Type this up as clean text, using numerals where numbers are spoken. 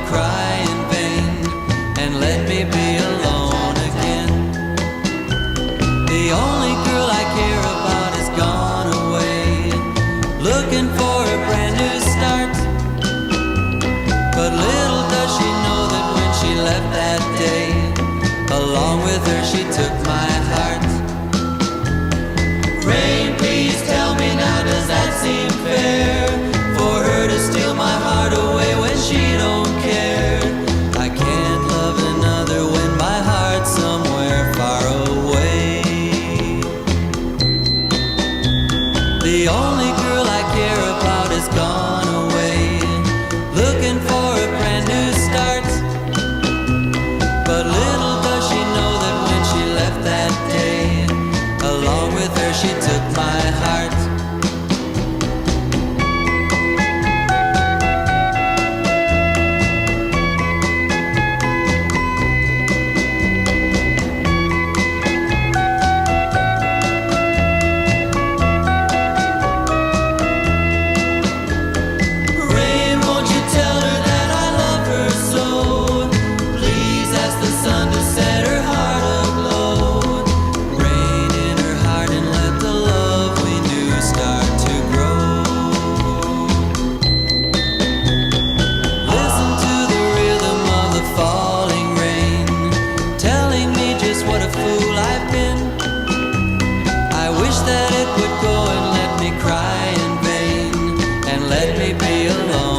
cry in vain and let me be alone again. The only girl I care about is gone away, looking for a brand new start. But little does she know that when she left that day, along with her she took my heart. Rain, please tell me now, does that seem fair? For her to steal my heart away when she don't care. I can't love another when my heart's somewhere far away. The only girl I care about is gone away, looking for a brand new start. But little does she know that when she left that day, along with her she took my heart. Rain, won't you tell her that I love her so? Please ask the sun to set her heart aglow. Rain in her heart and let the love we knew start to grow. Listen to the rhythm of the falling rain, telling me just what a fool I've been. I wish that it would go and let me cry in vain and let me be alone